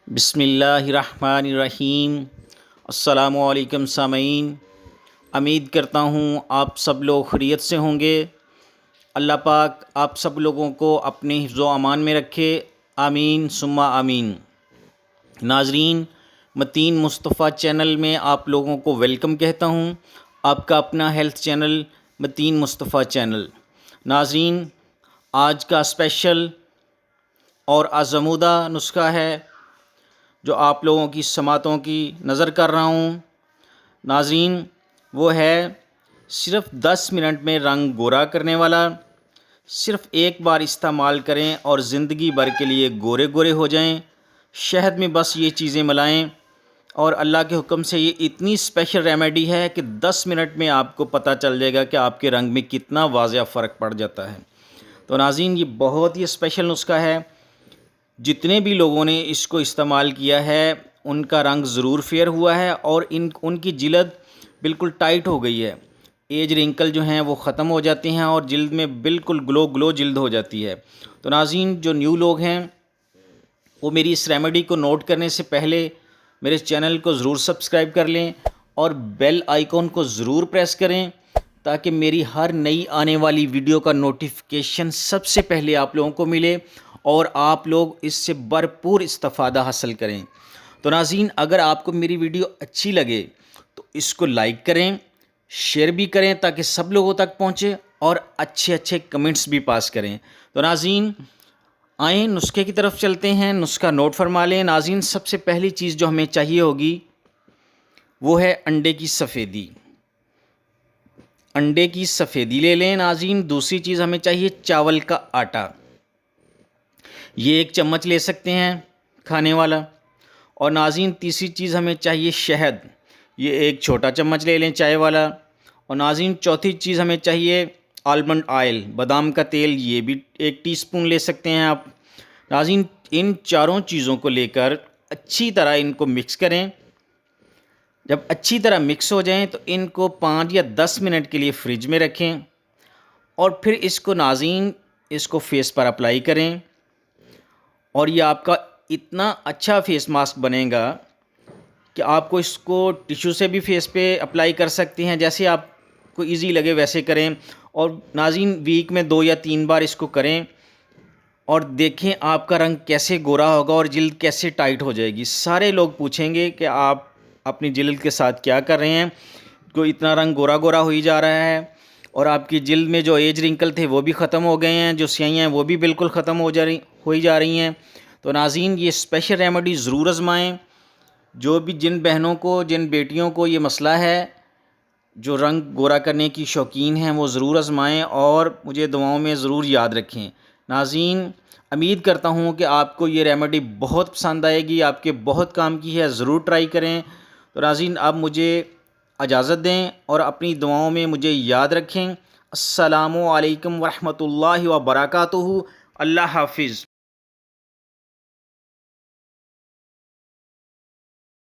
بسم اللہ الرحمن الرحیم۔ السلام علیکم سامعین، امید کرتا ہوں آپ سب لوگ خیریت سے ہوں گے۔ اللہ پاک آپ سب لوگوں کو اپنے حفظ و امان میں رکھے، آمین ثم آمین۔ ناظرین، متین مصطفیٰ چینل میں آپ لوگوں کو ویلکم کہتا ہوں، آپ کا اپنا ہیلتھ چینل متین مصطفیٰ چینل۔ ناظرین، آج کا اسپیشل اور آزمودہ نسخہ ہے جو آپ لوگوں کی سماعتوں کی نظر کر رہا ہوں۔ ناظرین، وہ ہے صرف 10 منٹ میں رنگ گورا کرنے والا۔ صرف ایک بار استعمال کریں اور زندگی بھر کے لیے گورے گورے ہو جائیں۔ شہد میں بس یہ چیزیں ملائیں اور اللہ کے حکم سے یہ اتنی اسپیشل ریمیڈی ہے کہ 10 منٹ میں آپ کو پتہ چل جائے گا کہ آپ کے رنگ میں کتنا واضح فرق پڑ جاتا ہے۔ تو ناظرین، یہ بہت ہی اسپیشل نسخہ ہے۔ جتنے بھی لوگوں نے اس کو استعمال کیا ہے ان کا رنگ ضرور فیئر ہوا ہے اور ان کی جلد بالکل ٹائٹ ہو گئی ہے۔ ایج رنکل جو ہیں وہ ختم ہو جاتے ہیں اور جلد میں بالکل گلو جلد ہو جاتی ہے۔ تو ناظرین، جو نیو لوگ ہیں وہ میری اس ریمیڈی کو نوٹ کرنے سے پہلے میرے چینل کو ضرور سبسکرائب کر لیں اور بیل آئیکن کو ضرور پریس کریں تاکہ میری ہر نئی آنے والی ویڈیو کا نوٹیفیکیشن سب سے پہلے آپ لوگوں کو ملے اور آپ لوگ اس سے بھرپور استفادہ حاصل کریں۔ تو ناظرین، اگر آپ کو میری ویڈیو اچھی لگے تو اس کو لائک کریں، شیئر بھی کریں تاکہ سب لوگوں تک پہنچے اور اچھے کمنٹس بھی پاس کریں۔ تو ناظرین، آئیں نسخے کی طرف چلتے ہیں، نسخہ نوٹ فرما لیں۔ ناظرین، سب سے پہلی چیز جو ہمیں چاہیے ہوگی وہ ہے انڈے کی سفیدی۔ انڈے کی سفیدی لے لیں ناظرین۔ دوسری چیز ہمیں چاہیے چاول کا آٹا، یہ 1 چمچ لے سکتے ہیں کھانے والا۔ اور ناظرین، تیسری چیز ہمیں چاہیے شہد، یہ 1 چھوٹا چمچ لے لیں چائے والا۔ اور ناظرین، چوتھی چیز ہمیں چاہیے آلمنڈ آئل، بادام کا تیل، یہ بھی 1 ٹی اسپون لے سکتے ہیں آپ۔ ناظرین، ان چاروں چیزوں کو لے کر اچھی طرح ان کو مکس کریں۔ جب اچھی طرح مکس ہو جائیں تو ان کو 5 یا 10 منٹ کے لیے فریج میں رکھیں اور پھر اس کو ناظرین اس کو فیس پر اپلائی کریں اور یہ آپ کا اتنا اچھا فیس ماسک بنے گا کہ آپ کو اس کو ٹیشو سے بھی فیس پہ اپلائی کر سکتے ہیں، جیسے آپ کو ایزی لگے ویسے کریں۔ اور ناظرین، ویک میں 2 یا 3 بار اس کو کریں اور دیکھیں آپ کا رنگ کیسے گورا ہوگا اور جلد کیسے ٹائٹ ہو جائے گی۔ سارے لوگ پوچھیں گے کہ آپ اپنی جلد کے ساتھ کیا کر رہے ہیں، کو اتنا رنگ گورا ہو ہی جا رہا ہے اور آپ کی جلد میں جو ایج رنکل تھے وہ بھی ختم ہو گئے ہیں، جو سیاہیاں ہیں وہ بھی بالکل ختم ہو ہی جا رہی ہیں۔ تو ناظرین، یہ اسپیشل ریمیڈی ضرور آزمائیں۔ جو بھی جن بہنوں کو، جن بیٹیوں کو یہ مسئلہ ہے، جو رنگ گورا کرنے کی شوقین ہیں، وہ ضرور آزمائیں اور مجھے دعاؤں میں ضرور یاد رکھیں۔ ناظرین، امید کرتا ہوں کہ آپ کو یہ ریمیڈی بہت پسند آئے گی، آپ کے بہت کام کی ہے، ضرور ٹرائی کریں۔ تو ناظرین، اب مجھے اجازت دیں اور اپنی دعاؤں میں مجھے یاد رکھیں۔ السلام علیکم ورحمۃ اللہ وبرکاتہ۔ اللہ حافظ۔